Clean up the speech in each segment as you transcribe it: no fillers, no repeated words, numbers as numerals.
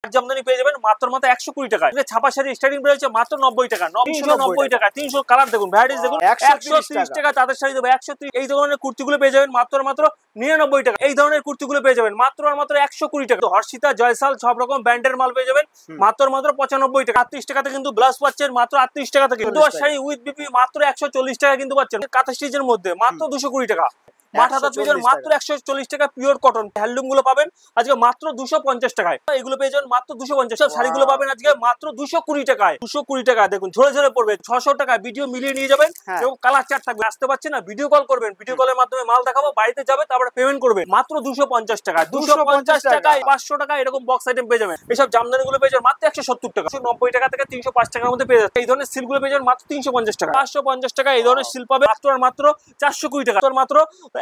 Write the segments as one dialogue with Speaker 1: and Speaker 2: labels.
Speaker 1: জামদানি পেয়ে যাবেন মাত্র 120 টাকায়। ছাপা শাড়ি স্টার্টিং প্রাইস হচ্ছে মাত্র 90 টাকা, 390 টাকা। 300 কালার দেখুন, ভ্যারাইটিস দেখুন। 130 টাকা তাদের শাড়ি দেবো 130। এই ধরনের কুর্তিগুলো পেয়ে যাবেন মাত্র 99 টাকা। এই ধরনের কুর্তিগুলো পেয়ে যাবেন মাত্র 120 টাকা। হর্ষিতা, জয়সাল সব রকম ব্র্যান্ডের মাল পেয়ে যাবেন মাত্র 95 টাকা। 38 টাকাতে কিন্তু ব্লাউজ পাচ্ছেন মাত্র 38 টাকা থেকে। দুয়ার শাড়ি উইথ বিপি মাত্র 140 টাকা কিন্তু পাচ্ছেন। কাঁথা স্টিচের মধ্যে মাত্র 220 টাকা। মাথাটা পেয়ে যাবেন মাত্র 140 টাকা। পিওর কটন হ্যান্ডলুম গুলো পাবেন আজকে মাত্র 250 টাকায়। এগুলো পেয়ে যাবেন মাত্র 250। শাড়িগুলো পাবেন আজকে মাত্র 220 টাকায়। 220 টাকা দেখুন, ঝরে ঝরে পড়বে। 600 টাকা ভিডিও মিলিয়ে নিয়ে যাবেন এবং কালার চার্ট থাকবে। আসতে পারছেন না, ভিডিও কল করবেন, ভিডিও কলের মাধ্যমে মাল দেখাবো, বাড়িতে যাবে, তারপরে পেমেন্ট করবেন মাত্র 250 টাকা। 250 টাকায় 500 টাকা এরকম বক্স আইটেম পেয়ে যাবেন। এইসব জামদানি গুলো পেয়ে যাবেন মাত্র 170 টাকা। 90 টাকা থেকে 305 টাকার মধ্যে পেয়ে যাচ্ছে। এই ধরনের সিল্ক গুলো পেয়ে যাবেন মাত্র 350 টাকা। 550 টাকা এই ধরনের সিল্ক পাবে মাত্র 420 টাকা, মাত্র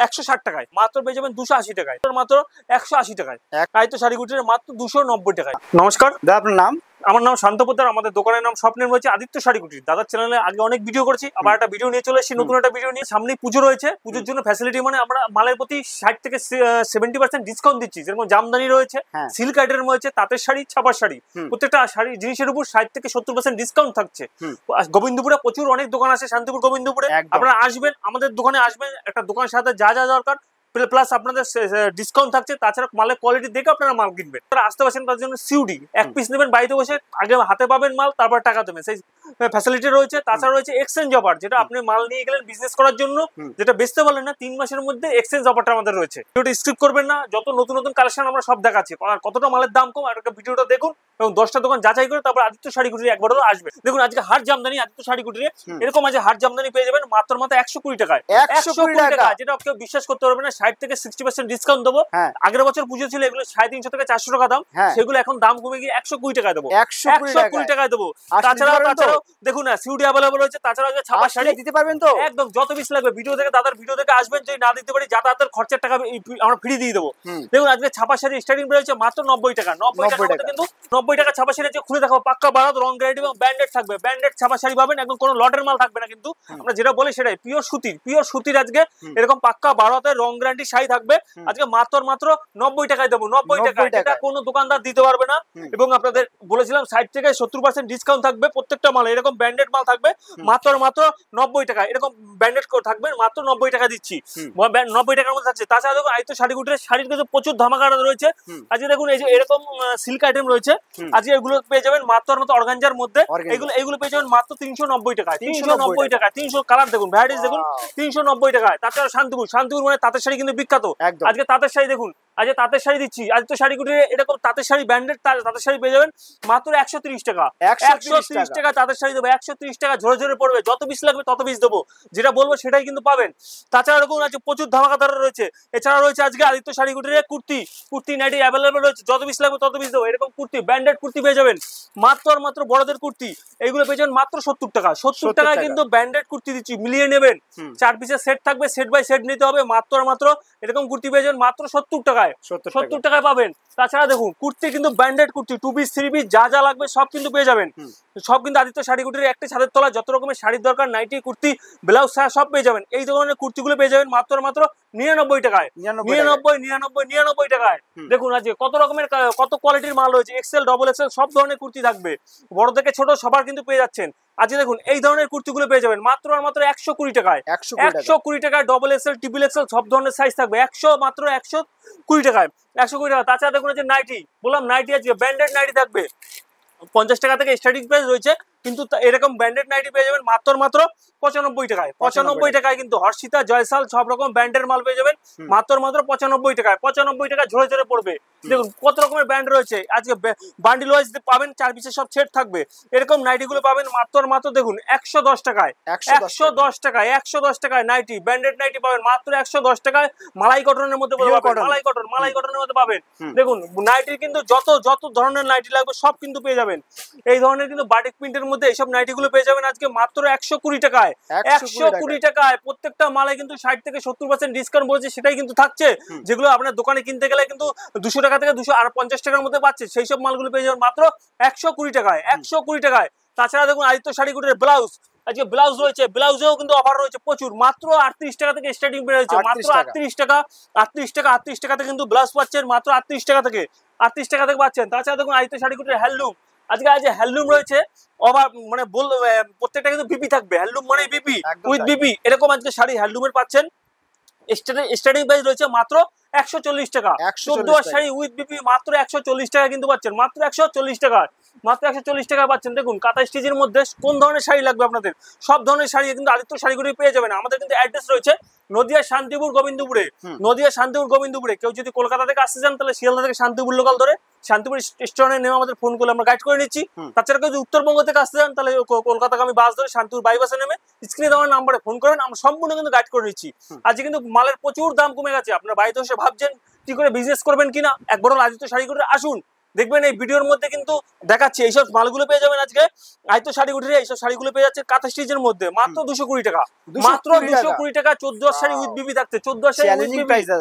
Speaker 1: 160 টাকায়। মাত্র পেয়ে যাবেন 280 টাকায়, মাত্র 180 টাকায়। তাই তো শাড়ি গুটির মাত্র 290 টাকায়। নমস্কার দাদা, আপনার নাম? আমার নাম শান্ত পোদ্দার। আমাদের দোকানের নাম স্বপ্নের রয়েছে আদিত্য শাড়ি কুটির। দাদার চ্যানেলে আগে অনেক ভিডিও করেছি, আবার একটা ভিডিও নিয়ে চলে এসেছি, নতুন একটা ভিডিও নিয়ে। সামনেই পুজো রয়েছে, পুজোর জন্য ফ্যাসিলিটি মানে আমরা মালের প্রতি 60 থেকে 70% ডিসকাউন্ট দিচ্ছি। যেরকম জামদানি রয়েছে, সিল্ক আইটেম রয়েছে, তাঁতের শাড়ি, ছাপার শাড়ি, প্রত্যেকটা শাড়ি জিনিসের উপর 60 থেকে 70% ডিসকাউন্ট থাকছে। গোবিন্দপুরে প্রচুর অনেক দোকান আছে, শান্তিপুর গোবিন্দপুরে। আপনারা আসবেন, আমাদের দোকানে আসবেন, একটা দোকানের সাথে যা যা দরকার প্লাস আপনাদের ডিসকাউন্ট থাকছে। তাছাড়া মালের কোয়ালিটি দেখে আপনারা মাল কিনবেন। তারা আসতে পারছেন, তার জন্য সিউডি এক পিস নেবেন, বাড়িতে বসে আগে হাতে পাবেন মাল, তারপর টাকা দেবেন, সেই ফ্যাসিলিটি রয়েছে। তাছাড়া রয়েছে এক্সচেঞ্জ অফার, যেটা আপনি মাল নিয়ে গেলেন বিজনেস করার জন্য, যেটা বেচতে পারলেন না, 3 মাসের মধ্যে এক্সচেঞ্জ অফারটা আমাদের রয়েছে। ভিডিওটা স্কিপ করবেন না, যত নতুন নতুন কালেকশন আমরা সব দেখাচ্ছি। আর কতটা মালের দাম কম, আর ভিডিওটা দেখুন এবং 10টা দোকান যাচাই করে তারপর আদিত্য শাড়ি কুটিরে একবারও আসবে। দেখুন আজকে হাট জামদানি আদিত্য শাড়ি কুটিরে এরকম আছে। হাট জামদানি পেয়ে যাবেন মাত্র 120 টাকায়। 120 টাকা, যেটা কেউ বিশ্বাস করতে পারবে না। 60 থেকে 60% ডিসকাউন্ট দেবো। আগের বছর পুজো ছিল, এগুলো 350 থেকে 400 টাকা দাম, সেগুলো এখন দাম কমে গিয়ে 120 টাকায় দেবো। 120 টাকায় দেবো। তাছাড়াও দেখুন না, সিউডি অ্যাভেলেবল হয়েছে। তাছাড়া ছাপা শাড়ি দিতে পারবেন তো একদম যত পিস লাগবে। ভিডিও থেকে দাদার ভিডিও থেকে আসবেন, যদি না দিতে পারি যাতায়াতের খরচার টাকা আমরা ফ্রি দিয়ে দেবো। দেখুন আজকে ছাপা শাড়ি স্টার্টিং প্রাইস হচ্ছে মাত্র 90 টাকা। 90 টাকা কিন্তু 90 টাকা ছাপা শাড়ি খুলে দেখাবো। পাক্কা বারাত, রং গ্যারান্টি এবং ব্র্যান্ডেড থাকবে। ব্র্যান্ডেড ছাপা শাড়ি পাবেন, একদম কোনো লটের মাল থাকবে না। কিন্তু আমরা যেটা বলি সেটাই পিওর সুতির আজকে এরকম পাক্কা বারাতের রং গ্যারান্টি শাড়ি থাকবে আজকে মাত্র 90 টাকায় দেবো। 90 টাকায়, এটা কোনো দোকানদার দিতে পারবে না। এবং আপনাদের বলেছিলাম 60 থেকে 70% ডিসকাউন্ট থাকবে প্রত্যেকটা মাল। এরকম ব্র্যান্ডেড মাল থাকবে মাত্র 90 টাকায়। এরকম ব্র্যান্ডেড থাকবে মাত্র 90 টাকা দিচ্ছি, 90 টাকার মধ্যে থাকছে। তাছাড়া দেখুন আদিত্য শাড়ি কুটিরের শাড়ির কিন্তু প্রচুর ধামাকা রয়েছে। আজকে দেখুন এই যে এরকম সিল্ক আইটেম রয়েছে, আজকে এগুলো পেয়ে যাবেন মাত্র অর্গানজার মধ্যে। এগুলো পেয়ে যাবেন মাত্র 390 টাকায়। 390 টাকায়। 300 কালার দেখুন, ভ্যারাইটিস দেখুন, 390 টাকায়। তাছাড়া শান্তিপুর মানে তাঁতের শাড়ি কিন্তু বিখ্যাত। আজকে তাঁতের শাড়ি দেখুন, আজকে তাঁতের শাড়ি দিচ্ছি। আদিত্য শাড়ি কুটিরে এরকম তাঁতের শাড়ি ব্র্যান্ডেড তাঁতের শাড়ি পেয়ে যাবেন মাত্র 130 টাকা। 130 টাকা তাঁতের শাড়ি দেবো। 130 টাকা, ঝরে ঝরে পড়বে। যত পিস লাগবে তত পিস দেবো, যেটা বলবো সেটাই কিন্তু পাবেন। তাছাড়া এরকম আছে প্রচুর ধামাকাদার রয়েছে। এছাড়া রয়েছে আজকে আদিত্য শাড়ি কুটিরে কুর্তি নাইটি অ্যাভেলেবল রয়েছে। যত পিস লাগবে তত পিস দেবো। এরকম কুর্তি ব্র্যান্ডেড কুর্তি পেয়ে যাবেন মাত্র বড়দের কুর্তি, এইগুলো পেয়ে যাবেন মাত্র 70 টাকা। 70 টাকায় কিন্তু ব্র্যান্ডেড কুর্তি দিচ্ছি, মিলিয়ে নেবেন। 4 পিসের সেট থাকবে, সেট বাই সেট নিতে হবে। মাত্র এরকম কুর্তি পেয়ে যাবেন মাত্র 70 টাকায়। 70 টাকায় পাবেন। তাছাড়া দেখুন কুর্তি কিন্তু ব্র্যান্ডেড কুর্তি 2 পিস 3 পিস যা লাগবে সব কিন্তু পেয়ে যাবেন। সব কিন্তু আদিত্য শাড়ি কুটির একটা ছাদের তলায় যত রকমের শাড়ির দরকার, নাইটি, কুর্তি, ব্লাউজ সব পেয়ে যাবেন। এই ধরনের কুর্তিগুলো পেয়ে যাবেন মাত্র 99 টাকায়। 99 টাকায়। দেখুন আজকে কত রকমের কত কোয়ালিটির মাল রয়েছে। এক্সেল, ডবল এক্সেল সব ধরনের কুর্তি থাকবে, বড় থেকে ছোট সবার কিন্তু পেয়ে যাচ্ছেন। আজকে দেখুন এই ধরনের কুর্তিগুলো পেয়ে যাবেন মাত্র 120 টাকায়। 120 টাকায় ডবল এক্সেল, ট্রিপল এক্সেল সব ধরনের সাইজ থাকবে মাত্র 120 টাকায়। 120 টাকা। তাছাড়া দেখুন যে নাইটি, বললাম নাইটি আজকে ব্র্যান্ডেড নাইটি থাকবে 50 টাকা থেকে স্টার্টিং প্রাইস রয়েছে। কিন্তু এরকম ব্র্যান্ডেড নাইটি পেয়ে যাবেন মাত্র 95 টাকায়। 95 টাকায় কিন্তু হর্ষিতা, জয়সাল সব রকম ব্র্যান্ডের মাল পেয়ে যাবেন মাত্র 95 টাকায়। 95 টাকা ঝরে ঝরে পড়বে। দেখুন কত রকমের ব্র্যান্ড রয়েছে। আজকে বান্ডিল ওয়াইজ পাবেন, 4 পিসের সব সেট থাকবে। এরকম নাইটি গুলো পাবেন মাত্র দেখুন 110 টাকায়। 110 টাকায়। 110 টাকায় নাইটি, ব্র্যান্ডেড নাইটি পাবেন মাত্র 110 টাকায়। মালাই কটনের মধ্যে মালাই কটনের মধ্যে পাবেন। দেখুন নাইটির কিন্তু যত ধরনের নাইটি লাগবে সব কিন্তু পেয়ে যাবেন। এই ধরনের কিন্তু বাটিক প্রিন্টের মধ্যে এইসব নাইটি গুলো পেয়ে যাবেন আজকে মাত্র 120 টাকায়। 120 টাকায় প্রত্যেকটা মালে কিন্তু 60 থেকে 70% ডিসকাউন্ট বলছে, সেটাই কিন্তু থাকছে। যেগুলো আপনার দোকানে কিনতে গেলে কিন্তু 200 টাকা থেকে 250 টাকার মধ্যে পাচ্ছে, সেই সব মালগুলো পেয়ে যাবেন মাত্র 120 টাকায়। 120 টাকায়। তাছাড়া দেখুন আদিত্য শাড়ি কুটিরের ব্লাউজ, আজকে ব্লাউজ রয়েছে, ব্লাউজেও কিন্তু অফার রয়েছে প্রচুর, মাত্র 38 টাকা থেকে স্টার্টিং রয়েছে, মাত্র 38 টাকা, 38 টাকাতে কিন্তু ব্লাউজ পাচ্ছেন, মাত্র 38 টাকা থেকে, 38 টাকা থেকে পাচ্ছেন। তাছাড়া দেখুন আদিত্য শাড়ি কুটিরের হ্যান্ডলুম, আজকে হ্যান্ডলুম রয়েছে, অভাব মানে প্রত্যেকটা কিন্তু বিপি থাকবে, হ্যান্ডলুম মানে বিপি উইথ বিপি, এরকম আজকে শাড়ি হ্যান্ডলুমের পাচ্ছেন। স্টার্টিং প্রাইস রয়েছে মাত্র 140 টাকা, 14 শাড়ি উইথ বিপি মাত্র 140 টাকা কিন্তু পাচ্ছেন, মাত্র 140 টাকা, মাত্র 140 টাকা পাচ্ছেন। দেখুন কাঁথা স্টিচের মধ্যে কোন ধরনের শাড়ি লাগবে আপনাদের, সব ধরনের শাড়ি কিন্তু আদিত্য শাড়িগুলি পেয়ে যাবেন। আমাদের কিন্তু অ্যাড্রেস রয়েছে নদিয়া শান্তিপুর গোবিন্দপুরে, নদিয়া শান্তিপুর গোবিন্দপুরে। কেউ যদি কলকাতা থেকে আসতে চান তাহলে শিয়ালদা থেকে শান্তিপুর লোকাল ধরে শান্তিপুর স্টেশনে নেমে আমাদের ফোন করলে আমরা গাইড করে নিচ্ছি। তাছাড়া কেউ যদি উত্তরবঙ্গ থেকে আসতে চান তাহলে কলকাতাগামী বাস ধরে শান্তিপুর বাইপাসে নেমে স্ক্রিনে দেওয়ার নাম্বারে ফোন করেন, আমরা সম্পূর্ণ কিন্তু গাইড করে নিচ্ছি। আজকে কিন্তু মালের প্রচুর দাম কমে গেছে, আপনারা বাড়িতে বসে ভাবছেন কি করে বিজনেস করবেন কিনা, একবার আদিত্য শাড়ি কুটিরে আসুন, দেখবেন এই ভিডিওর মধ্যে কিন্তু দেখাচ্ছি এইসব মালগুলো পেয়ে যাবেন। আজকে আদিত্য শাড়ি কুটিরে এইসব শাড়িগুলো পেয়ে যাচ্ছে কাঁথা স্টিচের মধ্যে মাত্র 220 টাকা, মাত্র 220 টাকা, 14 শাড়ি উইথ বিবি থাকছে, 14 শাড়ি উইথ বিবি,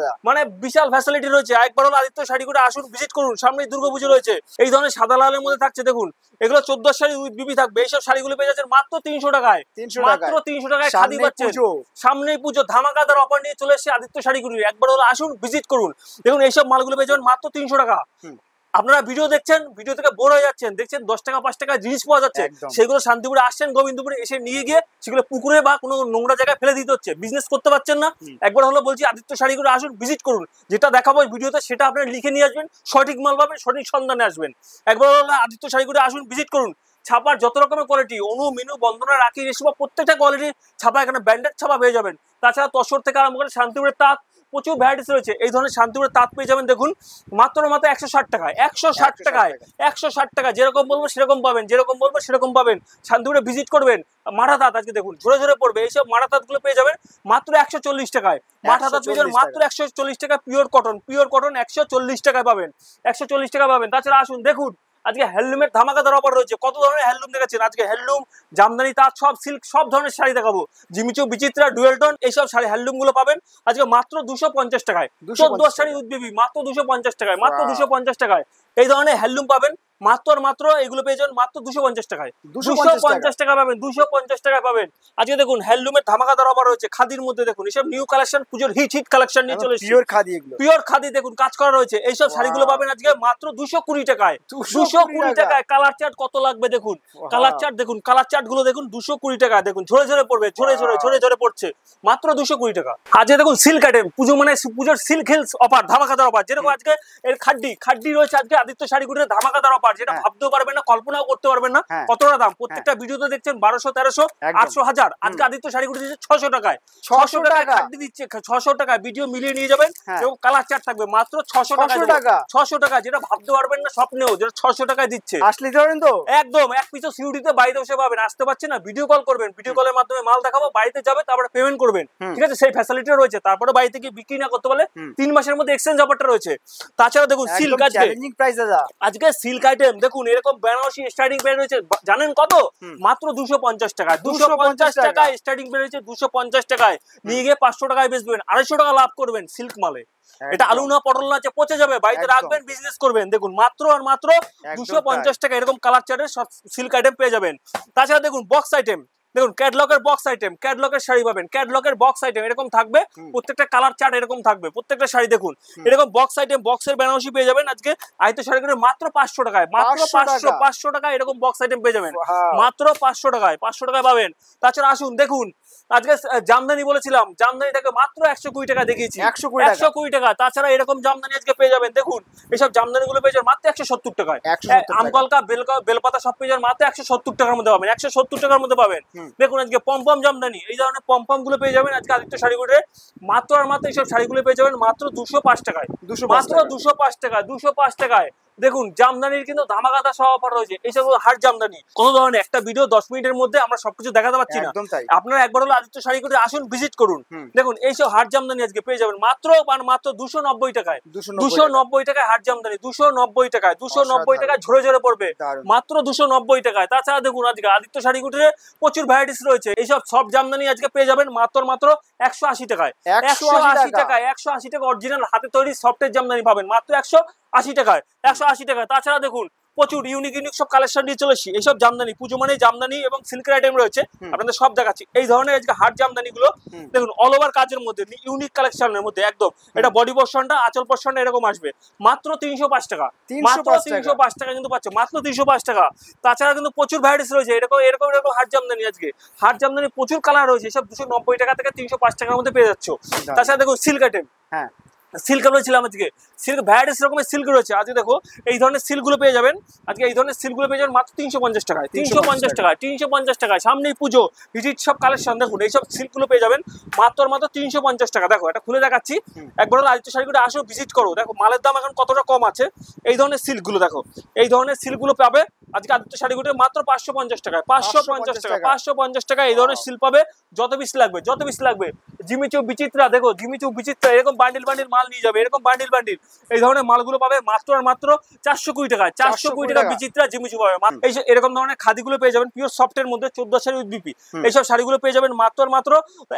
Speaker 1: মানে বিশাল ফ্যাসিলিটি রয়েছে। একবার হলো আদিত্য শাড়ি কুটিরে আসুন, ভিজিট করুন, সামনেই দুর্গাপুজো রয়েছে। এই ধরনের সাদা লালের মধ্যে থাকছে, দেখুন এগুলো 14 শাড়ি উইথ বিবি থাকবে। এইসব শাড়িগুলো পেয়ে যাচ্ছেন মাত্র 300 টাকায়, মাত্র 300 টাকায় খাদি পাচ্ছেন। সামনেই পুজো, ধামাকাদার অফার নিয়ে চলে এসেছে আদিত্য শাড়ি কুটিরে, একবার হলো আসুন, ভিজিট করুন। দেখুন এইসব মালগুলো পেয়ে যাবেন মাত্র 300 টাকা। আপনারা ভিডিও দেখছেন, ভিডিও থেকে বোর হয়ে যাচ্ছেন, দেখছেন 10 টাকা 5 টাকা জিনিস পাওয়া যাচ্ছে, সেগুলো শান্তিপুরে আসছেন, গোবিন্দপুরে এসে নিয়ে গিয়ে সেগুলো পুকুরে বা কোনো নোংরা জায়গায় ফেলে দিতে হচ্ছে, বিজনেস করতে পারছেন না। একবার হলো বলছি আদিত্য শাড়ি কুটিরে আসুন, ভিজিট করুন, যেটা দেখাবো ভিডিওতে সেটা আপনারা লিখে নিয়ে আসবেন, সঠিক মাল পাবেন, সঠিক সন্ধানে আসবেন। একবার হলো আদিত্য শাড়ি কুটিরে আসুন, ভিজিট করুন। ছাপার যত রকমের কোয়ালিটি, অনু মিনু বন্দনা রাখি রেশমা প্রত্যেকটা কোয়ালিটির ছাপা এখানে ব্র্যান্ডেড ছাপা পেয়ে যাবেন। তাছাড়া তসর থেকে আরম্ভ করে শান্তিপুরের তাঁত, প্রচুর ভ্যারাইটিস রয়েছে। এই ধরনের শান্তিপুরের তাঁত পেয়ে যাবেন দেখুন মাত্র 160 টাকায়, 160 টাকায়, 160 টাকা, যেরকম বলবো সেরকম পাবেন, যেরকম বলবো সেরকম পাবেন। শান্তিপুরে ভিজিট করবেন। মাঠা তাঁত আজকে দেখুন ঝরে ঝরে পড়বে, এইসব মাঠা তাঁত গুলো পেয়ে যাবেন মাত্র 140 টাকায়, মাঠা তাঁত পেয়ে যাবেন মাত্র 140 টাকা, পিওর কটন, পিওর কটন 140 টাকায় পাবেন, 140 টাকা পাবেন। তাছাড়া আসুন দেখুন আজকে হ্যান্ডলুমের ধামাকাদার অফার রয়েছে, কত ধরনের হ্যান্ডলুম দেখাচ্ছেন আজকে, হ্যান্ডলুম, জামদানি তাঁত, সব সিল্ক, সব ধরনের শাড়ি দেখাবো, জিমিচু, বিচিত্রা, ডুয়েল টোন, এইসব শাড়ি হ্যান্ডলুম গুলো পাবেন আজকে মাত্র 250 টাকায়, 14 শাড়ি উদ্বিবি মাত্র 250 টাকায়, মাত্র 250 টাকায়। এই ধরনের হ্যান্ডলুম পাবেন মাত্র আর মাত্র, এগুলো পেয়ে যাবেন মাত্র 250 টাকায়, 250 টাকা পাবেন, 250 টাকা পাবেন। আজকে দেখুন হ্যান্ডলুমের ধামাকাদার অফার রয়েছে, খাদির মধ্যে দেখুন এসব নিউ কালেকশন, পুজোর হিট কালেকশন নিয়ে চলে এসেছে, পিওর খাদি, এগুলো পিওর খাদি দেখুন কাজ করা রয়েছে। এইসব শাড়িগুলো পাবেন আজকে মাত্র 220 টাকায়, 220 টাকায়। কালার চার্ট কত লাগবে দেখুন, কালার চার্ট দেখুন, কালার চার্ট গুলো দেখুন, 220 টাকা দেখুন, ঝরে ঝরে পড়বে, ঝরে ঝরে ঝরে ঝরে পড়ছে, মাত্র 220 টাকা। আজকে দেখুন সিল্ক আইটেম, পুজো মানে পুজোর সিল্ক হিলস অফার, ধামাকাদার অফার, যেরকম আজকে এর খাড্ডি রয়েছে আজকে আদিত্য শাড়ি কুটিরে ধামাকাদার অফার, যেটা ভাবতেও পারবেন না, কল্পনাও করতে পারবেন না কতটা দাম। প্রত্যেকটা ভিডিওতে দেখছেন 1200, 1300, 800, 1000, আজকে আদিত্য শাড়ি কুটিরে দিচ্ছে 600 টাকায়, 600 টাকায় খাড্ডি দিচ্ছে, 600 টাকায় ভিডিও মিলিয়ে নিয়ে যাবেন এবং কালার চার্ট থাকবে মাত্র 600 টাকা, 600 টাকা, যেটা ভাবতে পারবেন না স্বপ্নেও, যেটা 600 টাকায় দিচ্ছে। আসলে ধরেন তো একদম এক পিছু সিউড়িতে বাড়িতে বসে পাবেন, আসতে পারছেন না ভিডিও কল করবেন, ভিডিও কলের মাধ্যমে মাল দেখাবো, বাড়িতে যাবে তারপরে পেমেন্ট করবেন, ঠিক আছে, সেই ফ্যাসিলিটি রয়েছে। তারপরে বাড়িতে গিয়ে বিক্রি না করতে পারলে 3 মাসের মধ্যে এক্সচেঞ্জ অফারটা রয়েছে। তাছাড়া দেখুন সিল্ক, আজকে সিল্ক আইটেম দেখুন এরকম বেনারসি স্টার্টিং প্রাইস রয়েছে, জানেন কত? মাত্র 250 টাকা, 250 টাকায় স্টার্টিং প্রাইস রয়েছে, 250 টাকায় নিয়ে গিয়ে 500 টাকায় বেচবেন, 250 টাকা লাভ করবেন সিল্ক মালে। এটা আলু না পটল না যে পচে যাবে, বাড়িতে রাখবেন, বিজনেস করবেন। দেখুন মাত্র আর মাত্র 250 টাকা এরকম কালার চার্টের সব সিল্ক আইটেম পেয়ে যাবেন। তাছাড়া দেখুন বক্স আইটেম, দেখুন ক্যাটলগের বক্স আইটেম, ক্যাটলগের শাড়ি পাবেন, ক্যাটলগের বক্স আইটেম এরকম থাকবে, প্রত্যেকটা কালার চার্ট এরকম থাকবে, প্রত্যেকটা শাড়ি দেখুন এরকম বক্স আইটেম, বক্সের বেনারসি পেয়ে যাবেন আজকে আদিত্য শাড়ি কুটিরে মাত্র 500 টাকায়, মাত্র 500 টাকায় এরকম বক্স আইটেম পেয়ে যাবেন, মাত্র 500 টাকায়, 500 টাকায় পাবেন। তাছাড়া আসুন দেখুন আজকে জামদানি বলেছিলাম, জামদানি থেকে মাত্র 120 টাকা দেখিয়েছি, 120 টাকা। তাছাড়া এরকম জামদানি আজকে পেয়ে যাবেন, দেখুন এইসব জামদানি গুলো পেয়ে যাবেন মাত্র 170 টাকায়, আমকলকা, বেলপাতা সব পেয়ে যাবেন মাত্র 170 টাকার মধ্যে পাবেন, 170 টাকার মধ্যে পাবেন। দেখুন আজকে পমপম জামদানি, এই ধরনের পমপম গুলো পেয়ে যাবেন আজকে আদিত্য শাড়ি কুটিরে মাত্র আর মাত্র, এইসব শাড়িগুলো পেয়ে যাবেন মাত্র 205 টাকায়, মাত্র 205 টাকা, 205 টাকায়। দেখুন জামদানির কিন্তু ধামাকাদার সব অফার রয়েছে, এইসব হাট জামদানি, কোন ধরনের একটা ভিডিও 10 মিনিটের মধ্যে আমরা সবকিছু দেখাতে পারছি না, আপনারা একবার হলো আদিত্য শাড়ি কুটিরে আসুন, ভিজিট করুন। দেখুন এইসব হাট জামদানি আজকে পেয়ে যাবেন মাত্র আর মাত্র 290 টাকায়, 290 টাকায় হাট জামদানি, 290 টাকায়, 290 টাকায় ঝরে ঝরে পড়বে, মাত্র 290 টাকায়। তাছাড়া দেখুন আজকে আদিত্য শাড়ি কুটিরে প্রচুর ভ্যারাইটিস রয়েছে, এইসব সব জামদানি আজকে পেয়ে যাবেন মাত্র 180 টাকায়, 180 টাকায়, 180 টাকা অরিজিনাল হাতে তৈরি সফটের জামদানি পাবেন মাত্র 180 টাকায়, 180 টাকায়। তাছাড়া দেখুন প্রচুর ইউনিক ইউনিক সব কালেকশন নিয়ে চলে এসেছি। এইসব জামদানি পুজো মানে জামদানি এবং সিল্কের আইটেম রয়েছে, আপনাদের সব দেখাচ্ছি। এই ধরনের আজকে হাট জামদানি গুলো দেখুন অল ওভার কাজের মধ্যে ইউনিক কালেকশনের মধ্যে একদম এটা বডি পোর্শনটা আঁচল পোর্শনটা এরকম আসবে মাত্র 305 টাকা, মাত্র 305 টাকা কিন্তু পাচ্ছে, মাত্র 305 টাকা। তাছাড়া কিন্তু প্রচুর ভ্যারাইটিস রয়েছে এরকম এরকম এরকম হাট জামদানি। আজকে হাট জামদানি প্রচুর কালার রয়েছে, সব 290 টাকা থেকে 305 টাকার মধ্যে পেয়ে যাচ্ছ। তাছাড়া দেখো সিল্ক আইটেম, হ্যাঁ সিল্ক বলেছিলাম আজকে সিল্ক ভ্যারাইটিস রকমের সিল্ক রয়েছে। আজকে দেখো এই ধরনের সিল্কগুলো পেয়ে যাবেন, আজকে এই ধরনের সিল্কগুলো পেয়ে যাবেন মাত্র 350 টাকায়, 350 টাকায়, 350 টাকায়। সামনেই পুজো হিট সব কালেকশন দেখুন, এইসব সিল্কগুলো পেয়ে যাবেন মাত্র 350 টাকা। দেখো এটা খুলে দেখাচ্ছি, একবার আদিত্য শাড়িগুলো আসো ভিজিট করো, দেখো মালের দাম এখন কতটা কম আছে। এই ধরনের সিল্কগুলো দেখো, এই ধরনের সিল্কগুলো পাবে আজকে আদিত্য শাড়িগুলো মাত্র 550 টাকায়, 550 টাকা, 550 টাকা। এই ধরনের সিল্ক পাবে, যত পিস লাগবে যত পিস লাগবে। জিমিচু বিচিত্রা দেখো, জিমিচু বিচিত্রা এরকম বান্ডিল বান্ডিল মাল নিয়ে যাবে, এরকম বান্ডিল বান্ডিল এই ধরনের মালগুলো পাবে মাত্র আর মাত্র 420 টাকা, 420 টাকা বিচিত্রা জিমিচু পাবে। এই এরকম ধরনের খাদিগুলো পেয়ে যাবেন পিওর সফটের মধ্যে 14 শাড়ি উইথ বিপি। এইসব শাড়িগুলো পেয়ে যাবেন মাত্র আর মাত্র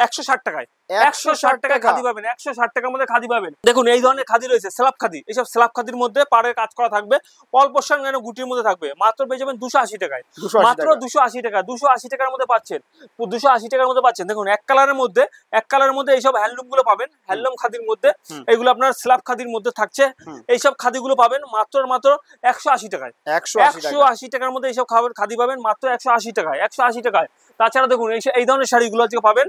Speaker 1: 160 টাকায়, 160 টাকায় খাদি পাবেন, 160 টাকার মধ্যে খাদি পাবেন। দেখুন এই ধরনের খাদি রয়েছে স্ল্যাব খাদি, এইসব স্ল্যাব খাদির মধ্যে পাড়ের কাজ করা থাকবে, অল্প সঙ্গে গুটির মধ্যে থাকবে, মাত্র পেয়ে যাবেন 280 টাকায়, মাত্র 280 টাকা, 280 টাকার মধ্যে পাচ্ছেন, 280 টাকার মধ্যে পাচ্ছেন। দেখুন এক কালারের মধ্যে এইসব হ্যান্ডলুম গুলো পাবেন, হ্যান্ডলুম খাদির মধ্যে এইগুলো আপনার স্ল্যাব খাদির মধ্যে থাকছে। এইসব খাদিগুলো পাবেন মাত্র 180 টাকায়, 180 টাকার মধ্যে এইসব খাদি পাবেন মাত্র 180 টাকায়, 180 টাকায়। তাছাড়া দেখুন এই ধরনের শাড়িগুলো আজকে পাবেন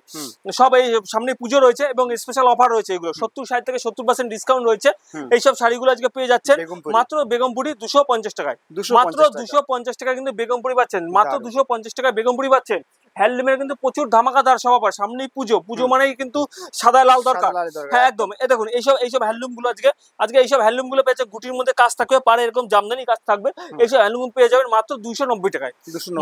Speaker 1: সব, এই সামনে পুজো রয়েছে এবং স্পেশাল অফার রয়েছে, এগুলো 70-60 থেকে 70% ডিসকাউন্ট রয়েছে। এইসব শাড়িগুলো আজকে পেয়ে যাচ্ছেন মাত্র বেগমপুরি 250 টাকায়, মাত্র 250 টাকা কিন্তু বেগমপুরি পাচ্ছেন, মাত্র 250 টাকায় বেগমপুরি পাচ্ছেন। হ্যান্ডলুমের কিন্তু প্রচুর ধামাকাদার সব অফার, সামনেই পুজো, পুজো মানেই কিন্তু সাদা লাল দরকার, হ্যাঁ একদম। এই দেখুন এইসব হ্যান্ডলুম গুলো আজকে এইসব হ্যান্ডলুম গুলো পেয়েছে, গুটির মধ্যে কাজ থাকবে, পারে এরকম জামদানি কাজ থাকবে। এইসব হ্যান্ডলুম পেয়ে যাবেন মাত্র 290 টাকায়,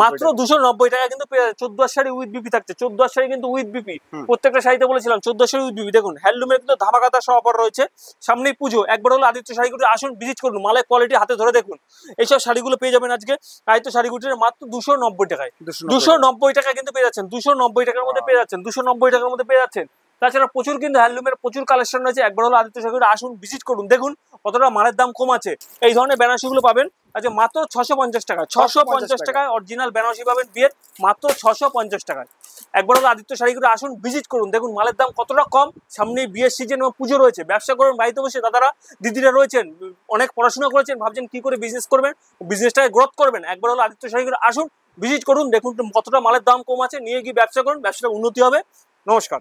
Speaker 1: মাত্র 290 টাকায় কিন্তু পেয়ে যাবে। 14 শাড়ি উইথ বিপি থাকছে, 14 শাড়ি কিন্তু উইথ বিপি, প্রত্যেকটা শাড়িতে বলেছিলাম 14 শাড়ি উইথ বিপি। দেখুন হ্যান্ডলুমের কিন্তু ধামাকাদার সব অফার রয়েছে, সামনেই পুজো, একবার হলো আদিত্য শাড়িগুলো আসুন ভিজিট করুন, মালের কোয়ালিটি হাতে ধরে দেখুন। এইসব শাড়িগুলো পেয়ে যাবেন আজকে আদিত্য শাড়িগুটির মাত্র 290 টাকায়, 290 টাকায় কিন্তু পেয়ে যাচ্ছেন, 290 টাকার মধ্যে পেয়ে যাচ্ছেন, 290 টাকার মধ্যে পেয়ে যাচ্ছেন। তাছাড়া প্রচুর কিন্তু হ্যান্ডলুমের প্রচুর কালেকশন রয়েছে, একবার হলো আদিত্য শাড়িগুলো আসুন ভিজিট করুন, দেখুন কতটা মালের দাম কম আছে। এই ধরনের বেনারসিগুলো পাবেন আচ্ছা মাত্র 650 টাকা, 650 টাকায় অরিজিনাল বেনারসি পাবেন বিয়ের মাত্র 650 টাকায়। একবার হলো আদিত্য শাড়িগুলো আসুন ভিজিট করুন, দেখুন মালের দাম কতটা কম। সামনে বিয়ের সিজন এবং পুজো রয়েছে, ব্যবসা করুন বাড়িতে বসে, দাদারা দিদিরা রয়েছেন অনেক পড়াশোনা করেছেন, ভাবছেন কি করে বিজনেস করবেন, বিজনেসটাকে গ্রোথ করবেন, একবার হলো আদিত্য শাড়িগুলো আসুন ভিজিট করুন, দেখুন কতটা মালের দাম কম আছে, নিয়ে গিয়ে ব্যবসা করুন, ব্যবসাটা উন্নতি হবে। নমস্কার।